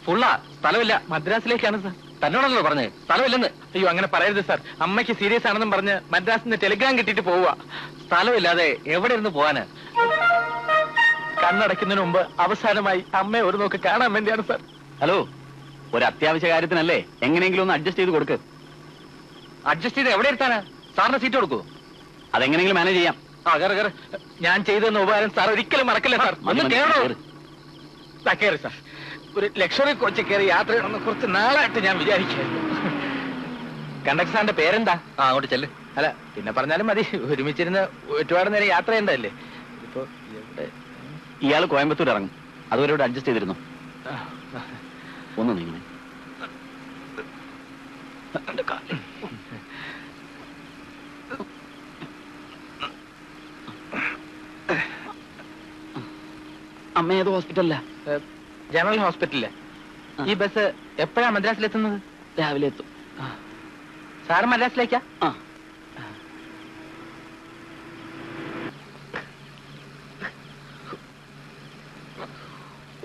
ഫുള്ളാ, സ്ഥലമില്ല. മദ്രാസിലേക്കാണ് സാർ. തന്നോടല്ലോ പറഞ്ഞേ സ്ഥലമില്ലെന്ന്. അയ്യോ അങ്ങനെ പറയരുത് സാർ. അമ്മയ്ക്ക് സീരിയസ് ആണെന്നും പറഞ്ഞ് മദ്രാസിന് ടെലിഗ്രാം കിട്ടിയിട്ട് പോവുക. സ്ഥലമില്ലാതെ എവിടെ ഇരുന്ന് പോവാന്? കണ്ണടയ്ക്കുന്നതിന് മുമ്പ് അവസാനമായി അമ്മയെ ഒരു നോക്ക് കാണാൻ വേണ്ടിയാണ് സാർ. ഹലോ, ഒരു അത്യാവശ്യ കാര്യത്തിനല്ലേ, എങ്ങനെയെങ്കിലും ഒന്ന് അഡ്ജസ്റ്റ് ചെയ്ത് കൊടുക്ക്. അഡ്ജസ്റ്റ് ചെയ്ത് എവിടെ ഇരുത്താനാ? സാറിന് സീറ്റ് കൊടുക്കൂ. അതെങ്ങനെയെങ്കിലും മാനേജ് ചെയ്യാം. ഞാൻ ചെയ്തെന്ന ഉപകാരം സാർ ഒരിക്കലും മറക്കില്ല സാർ. ഒന്ന് കേറോ? കയറി സാർ. ഒരു ലക്ഷറി കോച്ച് കയറി യാത്ര ചെയ്യണമെന്ന് കുറച്ച് നാളായിട്ട് ഞാൻ വിചാരിക്കായിരുന്നു. കണ്ടക്ടർ സാറിന്റെ പേരെന്താ? അങ്ങോട്ട് ചെല്ല്. അല്ല പിന്നെ പറഞ്ഞാലും മതി. ഒരുമിച്ചിരുന്ന് ഒരുപാട് നേരം യാത്ര ചെയ്യണ്ടല്ലേ. ഇപ്പൊ ഇയാൾ കോയമ്പത്തൂർ ഇറങ്ങും, അതുവരെ അഡ്ജസ്റ്റ് ചെയ്തിരുന്നു. ഒന്ന് നീങ്ങണേ. അമ്മ ഏത് ഹോസ്പിറ്റലിലാ? ജനറൽ ഹോസ്പിറ്റലില്. ഈ ബസ് എപ്പോഴാ മദ്രാസിലെത്തുന്നത്? രാവിലെ എത്തും. സാറ് മദ്രാസിലേക്കാ?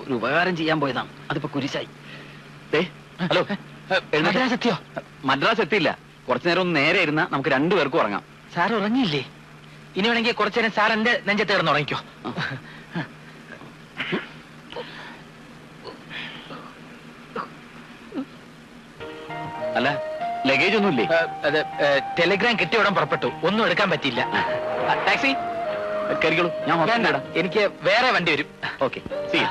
ഒരു ഉപകാരം ചെയ്യാൻ പോയതാണ്, അതിപ്പോ കുരിശായി. ഹലോ, മദ്രാസ് എത്തിയോ? മദ്രാസ് എത്തിയില്ല. കുറച്ചു നേരം ഒന്ന് നേരെ ഇരുന്നാ നമുക്ക് രണ്ടുപേർക്കും ഉറങ്ങാം. സാർ ഉറങ്ങിയില്ലേ? ഇനി വേണമെങ്കിൽ കുറച്ചു നേരം സാർ എന്റെ നെഞ്ചത്ത് കിടന്ന് ഉറങ്ങിക്കോ. അല്ല, ലഗേജ് ഒന്നുമില്ലേ? അത് ടെലിഗ്രാം കിട്ടിയ ഉടൻ പുറപ്പെട്ടു. ഒന്നും എടുക്കാൻ പറ്റിയില്ല. ടാക്സി കയറിക്കോളൂ, ഞാൻ വേണ്ട, എനിക്ക് വേറെ വണ്ടി വരും. Okay, see you.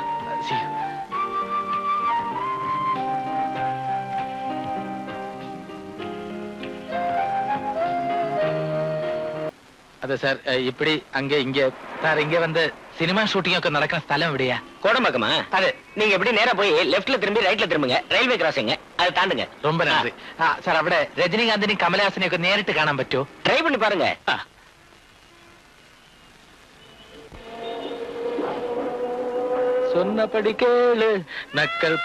അതെ സാർ, ഇപ്പടി அங்கே இங்க சார் இங்க வந்து சினிமா ஷூட்டிங் ഒക്കെ നടക്കുന്ന സ്ഥലം എവിടെയാ? கோடம்பாக்கமா? അതെ. நீங்க எப்படி நேரா போய் லெஃப்ட்ல திரும்பி ரைட்ல திரும்புங்க. ரயில்வே கிராசிங் அதை தாண்டுங்க. ரொம்ப நன்றி. സാർ അവിടെ രജനീകാന്തിനെയും കമലഹാസനെയും ഒക്കെ നേരിട്ട് കാണാൻ പറ്റുമോ? ட்ரை பண்ணி பாருங்க. சொன்னபடி கேளு நக்கல்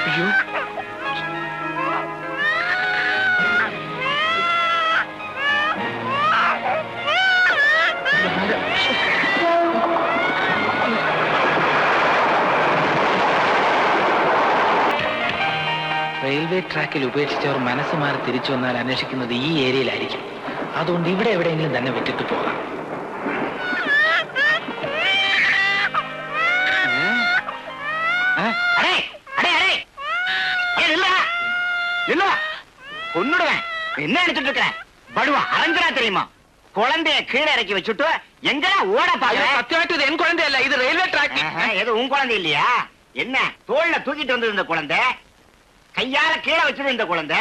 ஐயோ, റെയിൽവേ ട്രാക്കിൽ ഉപേക്ഷിച്ചവർ മനസ്സ് മാറി തിരിച്ചു വന്നാൽ അന്വേഷിക്കുന്നത് ഈ ഏരിയയിലായിരിക്കും. അതുകൊണ്ട് ഇവിടെ എവിടെയെങ്കിലും തന്നെ വിട്ടിട്ട് പോകാം. கொன்னுடுவேன். என்ன நினைச்சிட்டு இருக்க? படுவா அரைஞ்சரா தெரியுமா? குழந்தைய கீழே இறக்கி வச்சுட்டு எங்கடா ஓட பாக்குற? சத்தியமாയിട്ട് இது என் குழந்தை இல்ல, இது ரயில்வே ட்ராக். ஏதோ உன் குழந்தை இல்லையா? என்ன தோல்ல தூக்கிட்டு வந்தது இந்த குழந்தை, கையால கீழே வச்சது இந்த குழந்தை,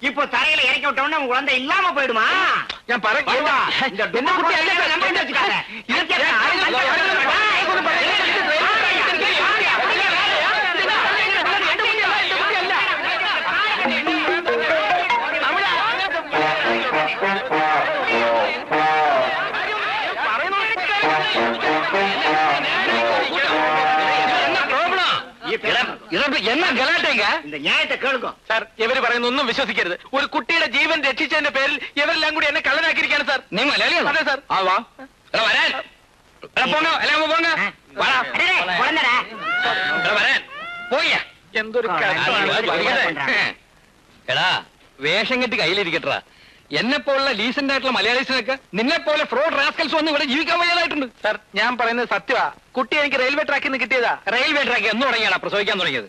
இப்போ தரையில இறக்கி விட்டோம்னா உன் குழந்தை இல்லாம போயிடுமா? ഞാൻ എന്നാ ഗലാട്ടേങ്ക? இந்த நியாயத்தை கேளுங்க സാർ. ഇവര് പറയുന്നൊന്നും വിശ്വസിക്കരുത്. ഒരു കുട്ടിയുടെ ജീവൻ രക്ഷിച്ചതിന്റെ പേരിൽ ഇവരെല്ലാം കൂടി എന്നെ കള്ളനാക്കിയിരിക്കാണ് സാർ. നീ മലയാളിയാണോ? അതെ സാർ. വരാൻ പോങ്ങ, എല്ലാം പോങ്ങ. വരാൻ പോയാ എന്തൊരു എടാ, വേഷം കെട്ടി കയ്യിലിരിക്കട്ടാ. എന്നെ പോലുള്ള ഡീസന്റ് ആയിട്ടുള്ള മലയാളീസിനൊക്കെ നിന്നെ പോലെ ഫ്രോഡ് റാസ്കൽസ് ഒന്നും ഇവിടെ ജീവിക്കാൻ വയ്യാതായിട്ടുണ്ട്. സാർ, ഞാൻ പറയുന്നത് സത്യമാ. കുട്ടി എനിക്ക് റെയിൽവേ ട്രാക്കിൽ നിന്ന് കിട്ടിയതാ. റെയിൽവേ ട്രാക്ക് എന്ന് തുടങ്ങിയാണ് പ്രസവിക്കാൻ തുടങ്ങിയത്.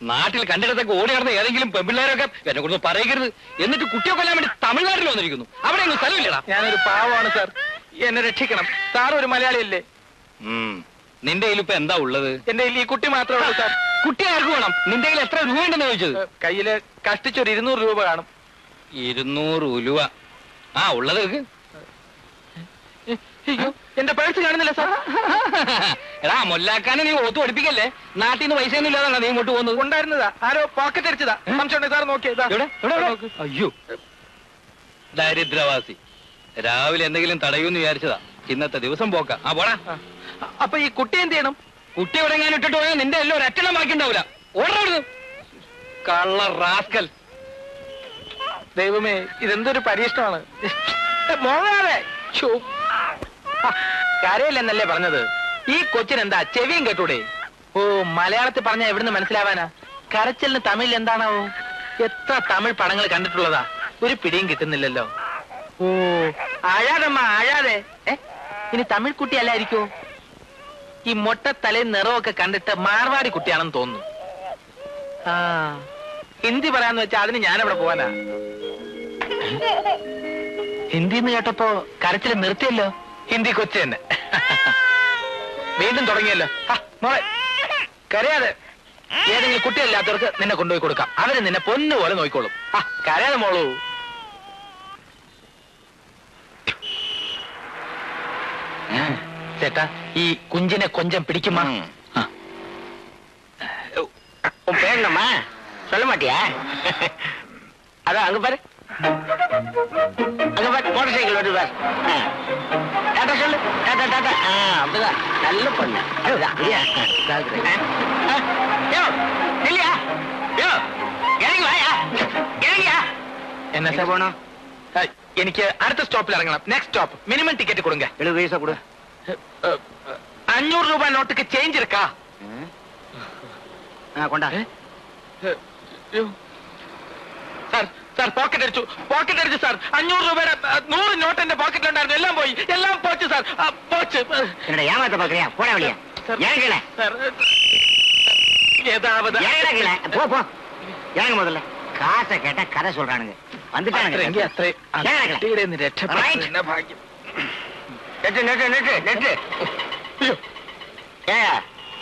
നാട്ടിൽ കണ്ടിടത്തൊക്കെ ഓടി നടന്ന ഏതെങ്കിലും പെമ്പിള്ളേരൊക്കെ എന്നെ കുറിച്ച് പറയരുത്. എന്നിട്ട് കുട്ടിയെ കൊല്ലാൻ വേണ്ടി തമിഴ്നാട്ടിൽ വന്നിരിക്കുന്നു. അവിടെ ഒന്നും സ്ഥലമില്ലടാ. ഞാനൊരു പാവമാണ് സാർ, എന്നെ രക്ഷിക്കണം. സാർ ഒരു മലയാളിയല്ലേ? നിന്റെ കയ്യിൽ ഇപ്പൊ എന്താ ഉള്ളത്? എന്റെ കയ്യിൽ ഈ കുട്ടി മാത്രമേ ഉള്ളൂ സാർ. കുട്ടി ആർക്ക് വേണം? നിന്റെ കയ്യിൽ എത്ര രൂപ ഉണ്ടെന്ന് ചോദിച്ചത്? കയ്യില് കഷ്ടിച്ചൊരു 200 രൂപ കാണും. 200 ഉലുവ? ആ, ഉള്ളത് അയ്യോ, എന്റെ പേഴ്സ് കാണുന്നില്ല സാർ. എടാ, മൊല്ലാക്കാനെ നീ ഓത്ത് പഠിപ്പിക്കല്ലേ. നാട്ടിൽ നിന്ന് പൈസ ഒന്നും ഇല്ലാതാണോ നീ ഇങ്ങോട്ട് പോകുന്നത്? ഉണ്ടായിരുന്നതാ, ആരോ പോക്കറ്റ് അടിച്ചതാ. സംശയം സാർ നോക്കിയതാ. അയ്യോ, ദരിദ്രവാസി. രാവിലെ എന്തെങ്കിലും തടയൂന്ന് വിചാരിച്ചതാ. ഇന്നത്തെ ദിവസം പോക്ക. ആ, പോടാ. അപ്പൊ ഈ കുട്ടി എന്ത് ചെയ്യണം? കുട്ടി എവിടെ ഞാൻ ഇട്ടിട്ട് പോയാൽ നിന്റെ എല്ലാം ഒരു അറ്റണം ബാക്കി ഉണ്ടാവില്ല. ഓർഡർ കള്ള റാസ്കൽ. ദൈവമേ, ഇതെന്തൊരു പരീക്ഷണമാണ്. മോളാതെ കരയില്ലെന്നല്ലേ പറഞ്ഞത്? ഈ കൊച്ചിനെന്താ ചെവിയും കേട്ടൂടെ? ഓ, മലയാളത്തിൽ പറഞ്ഞ എവിടുന്ന് മനസ്സിലാവാനാ? കരച്ചിലിന് തമിഴിൽ എന്താണാവോ? എത്ര തമിഴ് പടങ്ങൾ കണ്ടിട്ടുള്ളതാ, ഒരു പിടിയും കിട്ടുന്നില്ലല്ലോ. ഓ, അഴാതമ്മ അഴാതെ. ഇനി തമിഴ് കുട്ടി അല്ലായിരിക്കോ? ഈ മൊട്ടത്തലയും നിറമൊക്കെ കണ്ടിട്ട് മാർവാടി കുട്ടിയാണെന്ന് തോന്നുന്നു. ആ, ഹിന്ദി പറയാന്ന് വെച്ചാ അതിന് ഞാനെവിടെ പോവാനാ? ഹിന്ദി എന്ന് കേട്ടപ്പോ കരച്ചിൽ നിർത്തിയല്ലോ. ഹിന്ദി കൊച്ചു തന്നെ. വീണ്ടും തുടങ്ങിയല്ലോ. മോളെ കരയാതെ. ഏതെങ്കിലും കുട്ടിയല്ലാത്തവർക്ക് നിന്നെ കൊണ്ടുപോയി കൊടുക്കാം. അവര് നിന്നെ പൊന്നുപോലെ നോക്കിക്കോളും. കരയാതെ മോളൂ. ചേട്ടാ, ഈ കുഞ്ചിനെ കൊഞ്ചം പിടിക്കുമാ? பேரணுமா சொல்ல மாட்டியா? அதான் அங்க பாரு, அங்க பாரு, மோட்டார் சைக்கிள் வருது பாரு. டாட்டா சொல்லு, டாட்டா டாட்டா. அப்படிதான், நல்ல பொண்ணு. அதுதான் இல்லையா? இறங்கி வாயா, இறங்கியா. என்ன சார் போனோம்? എനിക്ക് അടുത്ത സ്റ്റോപ്പിൽ ഇറങ്ങണം. Next stop. മിനിമം ടിക്കറ്റ് കൊടുങ്ക. 70 പൈസ கொடு. 500 രൂപ നോട്ടുക്ക് ചേഞ്ച് இருக்கா? കൊണ്ടാ. സാർ, സാർ പോക്കറ്റ് അടിച്ചു സാർ. 500 രൂപയുടെ 100 നോട്ട് എന്റെ പോക്കറ്റിലുണ്ടായിരുന്നു. എല്ലാം പോയി, എല്ലാം പോച്ചു സാർ. പോച്ചു. என்னடா ஏமாத்த பாக்குறியா? போடா வெளிய. இறங்கல. ஏதாவது இறங்கல. போ போ. இறங்க முதல்ல. காசை கேட்டா கதை சொல்றானுங்க. வந்துட்டானுங்க.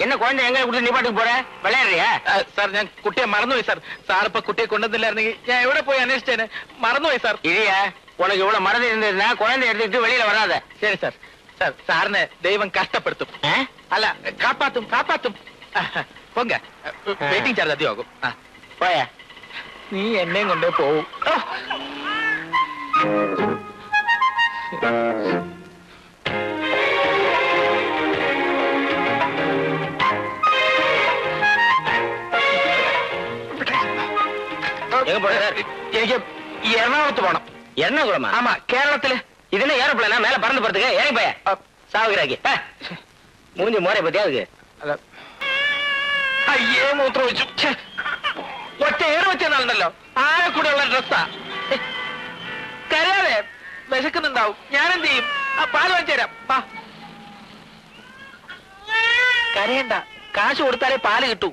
என்ன குழந்தை எங்க கொடுத்து நீ பாட்டுக்கு போற? விளையாடுறியா? സാർ, ഞാൻ കുട്ടിയെ മറന്നുപോയി സാർ. സാർ ഇപ്പൊ കുട്ടിയെ കൊണ്ടുവന്നില്ലായിരുന്നെങ്കിൽ ഞാൻ എവിടെ പോയി അന്വേഷിച്ചേനെ. മറന്നുപോയി സാർ. ഇരിയാ, ഉനക്ക് ഇவ்வளவு மறந்து இருந்ததுன்னா குழந்தை எடுத்துட்டு வெளியில வராத. ശരി സാർ. സാർ, സാറിനെ ദൈവം കഷ്ടപ്പെടുത്തും. അല്ല, കാപ്പാത്തും കാപ്പാത്തും. പൊങ്ക, വെയിറ്റിംഗ് ചാർജ് അധികമാകും. പോയാ നീ എന്നെയും കൊണ്ടേ പോവും. എനിക്ക് എറണാകുളത്ത് പോണം. എറണാകുളമാ? ആമാ, കേരളത്തില്. ഇതിന് ஏரோப்ளேனா மேல பறந்து போறதுக்கு? ஏறி போயா சாவுகிறாக்கி. மூஞ்சி மோரை பத்தியா அதுக்கு? അയ്യേ, മൂത്രം ഒഴിച്ചു. ഒറ്റ ഏറ് വെച്ചെന്നാലുണ്ടല്ലോ, ആരെ കൂടെ ഉള്ള ഡ്രസ്സാ. കരയാതെ. വിശക്കുന്നുണ്ടാവും. ഞാനെന്ത് ചെയ്യും? പാല് വാങ്ങിച്ചു തരാം. കരയണ്ട, കാശ് കൊടുത്താലേ പാല് കിട്ടൂ.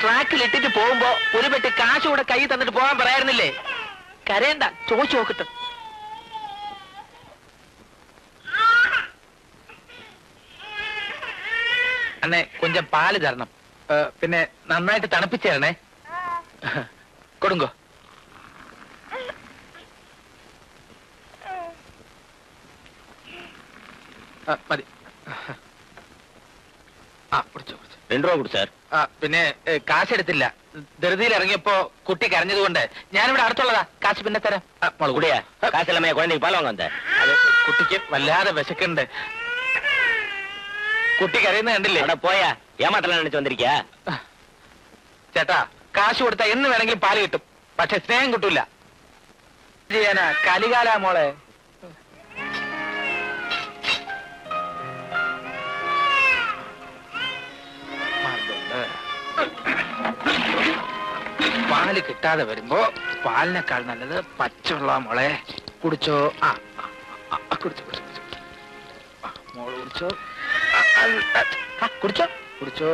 ട്രാക്കിൽ ഇട്ടിട്ട് പോകുമ്പോ ഒരു പെട്ടി കാശ് കൂടെ കൈ തന്നിട്ട് പോകാൻ പറയായിരുന്നില്ലേ? കരയണ്ട, ചോദിച്ചു നോക്കട്ടെ. അണ്ണേ, കൊഞ്ചം പാല് തരണം. പിന്നെ നന്നായിട്ട് തണുപ്പിച്ചേരണേ. കൊടുങ്കോ. മതി. കുടിച്ചോ. 2 രൂപ കൊടു സാർ. പിന്നെ കാശെടുത്തില്ല. ധൃതിയിൽ ഇറങ്ങിയപ്പോ കുട്ടി കരഞ്ഞതുകൊണ്ട് ഞാനിവിടെ അടുത്തുള്ളതാ. കാശ് പിന്നെ തരാം. കൂടിയാ കാശെല്ലാം കുഴந்தைக்கு പാൽ വാങ്ങാൻ. അത് കുട്ടിക്ക് വല്ലാതെ വിശക്കുണ്ട്. കുട്ടി കരയുന്ന കണ്ടില്ലേ? അവിടെ പോയാ ഏമാത്രം നിனைச்சு വന്നിരിക്കാ? ചേട്ടാ, കാശ് കൊടുത്താ എന്ന് വേണമെങ്കിലും പാല് കിട്ടും. പക്ഷെ സ്നേഹം കിട്ടൂല. ചെയ്യാനാ? കലികാലാ മോളെ. പാല് കിട്ടാതെ വരുമ്പോ പാലിനേക്കാൾ നല്ലത് പച്ചവെള്ള മോളെ. കുടിച്ചോ. കുടിച്ചോ മോള് കുടിച്ചോ. കുടിച്ചോ കുടിച്ചോ.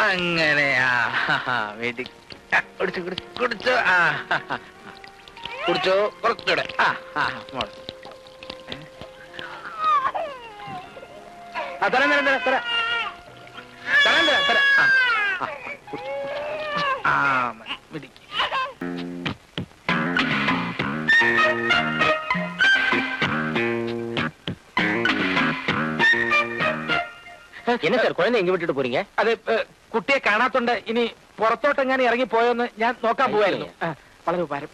അങ്ങനെയാ. വേണ്ടി കുടിച്ചോ കുടിച്ചോ. കുടിച്ചോ കുറച്ചുകൂടെ. മോള് തരാം തരാം തരാം തരാം തരാം തരാം തരാം. മിടിക്ക്. என்ன சார் குழந்தை எங்க விட்டுட்டு போறீங்க? അത് കുട്ടിയെ കാണാത്തോണ്ട് ഇനി പുറത്തോട്ടെങ്ങാനും ഇറങ്ങി പോയോന്ന് ഞാൻ നോക്കാൻ പോവായിരുന്നു. വളരെ ഉപകാരം.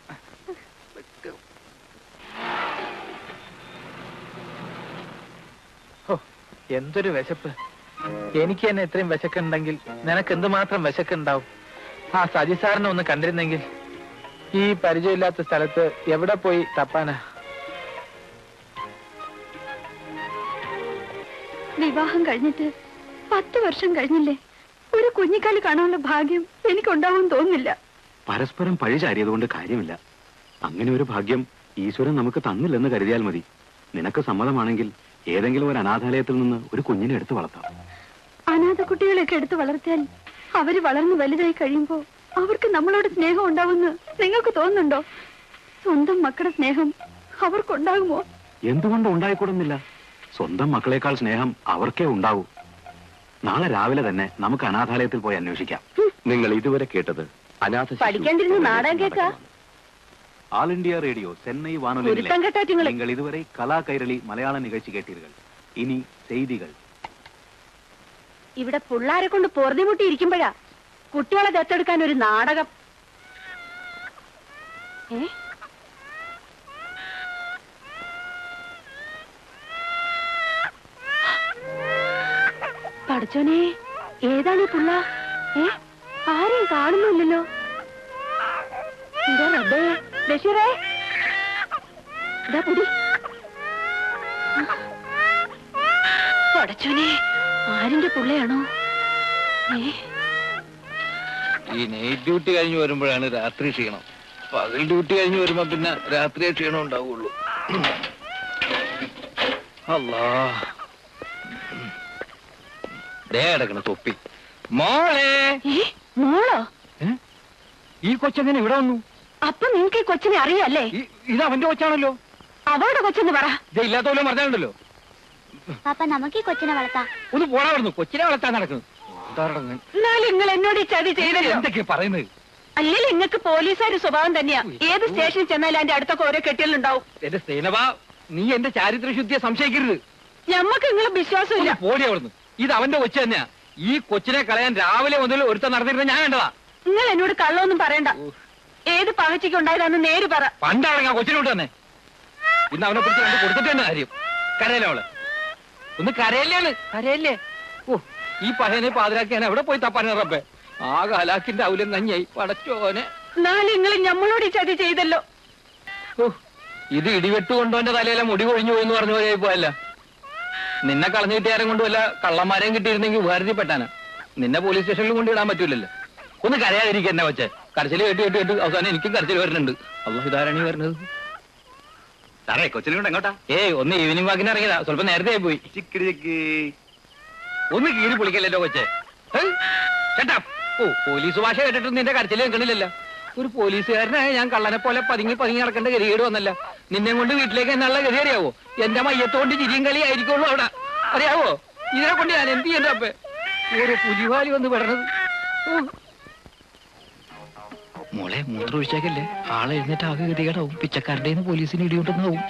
എന്തൊരു വിശപ്പ്. എനിക്ക് തന്നെ ഇത്രയും വിശക്കുണ്ടെങ്കിൽ നിനക്ക് എന്തുമാത്രം വിശക്കുണ്ടാവും. സജി സാറിനെ ഒന്ന് കണ്ടിരുന്നെങ്കിൽ. ഈ പരിചയമില്ലാത്ത സ്ഥലത്ത് എവിടെ പോയി തപ്പാനാ? വിവാഹം കഴിഞ്ഞിട്ട് 10 വർഷം കഴിഞ്ഞില്ലേ? ഒരു കുഞ്ഞിക്കാല് കാണാനുള്ള ഭാഗ്യം എനിക്കുണ്ടാവും തോന്നുന്നില്ല. പരസ്പരം പഴിചാരിയതുകൊണ്ട് കാര്യമില്ല. അങ്ങനെ ഒരു ഭാഗ്യം ഈശ്വരൻ നമുക്ക് തന്നില്ലെന്ന് കരുതിയാൽ മതി. നിനക്ക് സമ്മതമാണെങ്കിൽ ഏതെങ്കിലും ഒരു അനാഥാലയത്തിൽ നിന്ന് ഒരു കുഞ്ഞിനെ എടുത്ത് വളർത്താം. അനാഥ കുട്ടികളെയൊക്കെ എടുത്ത് വളർത്തിയാൽ അവര് വളർന്ന് വലുതായി കഴിയുമ്പോ അവർക്ക് നമ്മളോട് സ്നേഹം ഉണ്ടാവുമെന്ന് നിങ്ങൾക്ക് തോന്നുന്നുണ്ടോ? സ്വന്തം മക്കളുടെ സ്നേഹം അവർക്കുണ്ടാകുമോ? എന്തുകൊണ്ട് ഉണ്ടായിക്കൂടുന്നില്ല? സ്വന്തം മക്കളെക്കാൾ സ്നേഹം അവർക്കേ ഉണ്ടാവൂ. നാളെ രാവിലെ തന്നെ നമുക്ക് അനാഥാലയത്തിൽ പോയി അന്വേഷിക്കാം. നിങ്ങൾ ഇതുവരെ കേട്ടത് അനാഥ പഠിക്കാണ്ടിരുന്ന് നാടകം കേൾക്കാ. ആൾ ഇന്ത്യ റേഡിയോ சென்னை வானொலி. நீங்கள் இதுவரை கலா கைரளி மலையாள நிகழ்ச்சி கேட்டீர்கள். இனி செய்திகள். ഇവിടെ പിള്ളാരെ കൊണ്ട് പൊറുതിമുട്ടി ഇരിക്കുമ്പോഴാ കുട്ടികളെ ദത്തെടുക്കാൻ ഒരു നാടകം. പഠിച്ചോനെ, ഏതാണ് ഈ പുള്ള? ആരെയും കാണുന്നില്ലല്ലോ. റബ്ബേ, ബഷീറേ, പഠിച്ചോനെ, ആരിന്റെ പുള്ളയാണോ? ഈ നൈറ്റ് ഡ്യൂട്ടി കഴിഞ്ഞ് വരുമ്പോഴാണ് രാത്രി ക്ഷീണം. പകൽ ഡ്യൂട്ടി കഴിഞ്ഞ് വരുമ്പോ പിന്നെ രാത്രി ക്ഷീണം ഉണ്ടാവുള്ളൂ. അല്ലാ, ദേ കിടക്കണ തൊപ്പി. മോളെ. മോളോ? ഈ കൊച്ചെങ്ങനെ ഇവിടെ വന്നു? അപ്പൊ നിങ്ങക്ക് ഈ കൊച്ചിനെ അറിയാല്ലേ? ഇത് അവന്റെ കൊച്ചാണല്ലോ. അവളുടെ കൊച്ചെന്ന് പറ. ഇല്ലാത്തോലും പറഞ്ഞാലുണ്ടല്ലോ. പാപ്പ നമുക്ക് ഈ കൊച്ചിനെ വളർത്താം. ഒന്ന് പോടാ വരുന്നു. കൊച്ചിനെ വളർത്താൻ നടക്കുന്നു. എന്നാലും നിങ്ങൾ എന്നോട് ഈ ചതി ചെയ്തല്ലോ. എന്തൊക്കെയാ പറയുന്നത്? അല്ലെങ്കിൽ നിങ്ങൾക്ക് പോലീസുകാരുടെ സ്വഭാവം തന്നെയാ. ഏത് സ്റ്റേഷനിൽ ചെന്നാലും അതിന്റെ അടുത്തൊക്കെ ഓരോ കെട്ടികളുണ്ടാവും. എന്റെ സേനവ, നീ എന്റെ ചാരിത്രശുദ്ധിയെ സംശയിക്കരുത്. ഞമ്മക്ക് നിങ്ങളെ വിശ്വാസമില്ല. പോടി അവിടുന്ന്. ഇത് അവന്റെ കൊച്ചു തന്നെയാ. ഈ കൊച്ചിനെ കളയാൻ രാവിലെ മുതൽ ഒരുത്തൻ നടന്നിരുന്ന ഞാൻ കണ്ടതാ. നിങ്ങൾ എന്നോട് കള്ളൊന്നും പറയണ്ട. ഏത് പകച്ചയ്ക്ക് ഉണ്ടായതാന്ന് നേര് പറ. പണ്ടാണെങ്കിൽ ആ കൊച്ചിനോട്ട് തന്നെ. ഇന്ന് അവനെ കുറിച്ച് കണ്ട് കൊടുത്തിട്ട് തന്നെ കാര്യം. കരയില്ല അവള്. ഒന്ന് കരയില്ലേന്ന്. കരയില്ലേ? ഓ, ഈ പഹനെ പാതിരാക്കി ഞാൻ എവിടെ പോയി തപ്പാനെ റബ്ബേ. ആ കാലാക്കിന്റെ ഔലം നഞ്ഞായി പടച്ചോനെ. എന്നാലും നിങ്ങൾ ഞമ്മളോട് ഈ ചതി ചെയ്തല്ലോ. ഓ, ഇത് ഇടിവെട്ട് കൊണ്ടോന്റെ തലയിലെ മുടി കൊഴിഞ്ഞു പോയെന്ന് പറഞ്ഞ പോലെ പോയല്ല. നിന്നെ കളഞ്ഞു കിട്ടിയാരും കൊണ്ട് വല്ല കള്ളന്മാരെയും കിട്ടിയിരുന്നെങ്കിൽ ഉപകാരത്തിൽപ്പെട്ടാനാ. നിന്നെ പോലീസ് സ്റ്റേഷനിൽ കൊണ്ടിടാൻ പറ്റൂലല്ലോ. ഒന്ന് കരയാതിരിക്കുക എന്നെ വെച്ചേ. കരച്ചില് കേട്ട് കേട്ട് കേട്ട് അവസാനം എനിക്കും കരച്ചിൽ വരുന്നുണ്ട്. അള്ളാഹു ഇതാരാണീ വരുന്നത്? സാറേ, കൊച്ചിനെ കൊണ്ട് എങ്ങോട്ടാ? ഒന്ന് ഈവനിങ് വാക്കിന് ഇറങ്ങിയതാ. സ്വല്പം നേരത്തെ പോയി. ഒന്ന് കീറി പൊളിക്കല്ലോ കൊച്ചേ. ചേട്ടാ, ഓ, പോലീസ് ഭാഷ കേട്ടിട്ട് നിന്റെ കരച്ചിൽ കേൾക്കണില്ലല്ലോ. ഒരു പോലീസുകാരനായ ഞാൻ കള്ളനെ പോലെ പതുങ്ങി പതുങ്ങി നടക്കേണ്ട ഗതികേട് വന്നല്ല. നിന്നെ കൊണ്ട് വീട്ടിലേക്ക് എന്നുള്ള ഗതി അറിയാവോ? എന്റെ മയ്യത്തോണ്ട് ചിരിയും കളി ആയിരിക്കുള്ളൂ അവിടെ. അറിയാവോ? ഇതിനെ കൊണ്ട് ഞാൻ എന്ത് ചെയ്യണ്ട അപ്പേ? ഓരോ പുലിവാലി വന്ന് പെടണത്. മോളെ, മൂത്രം ഒഴിച്ചേക്കല്ലേ. ആളെ എഴുന്നേറ്റ് ആകെ ഗതികേടാവും. പിച്ചക്കാരുടെ പോലീസിന് ഇടിയോട്ടുന്നാവും.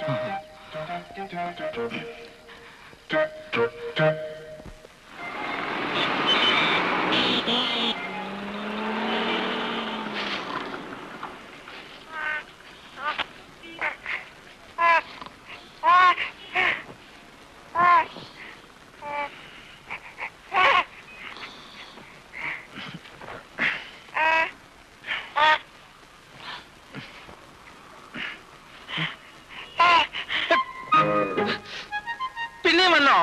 പിന്നെ വന്നോ?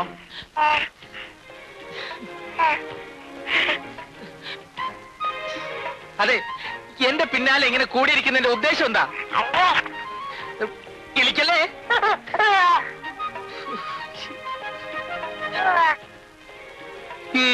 അതെ, എന്റെ പിന്നാലെ ഇങ്ങനെ കൂടിയിരിക്കുന്നതിന്റെ ഉദ്ദേശം എന്താ? ഇളിക്കല്ലേ? ഈ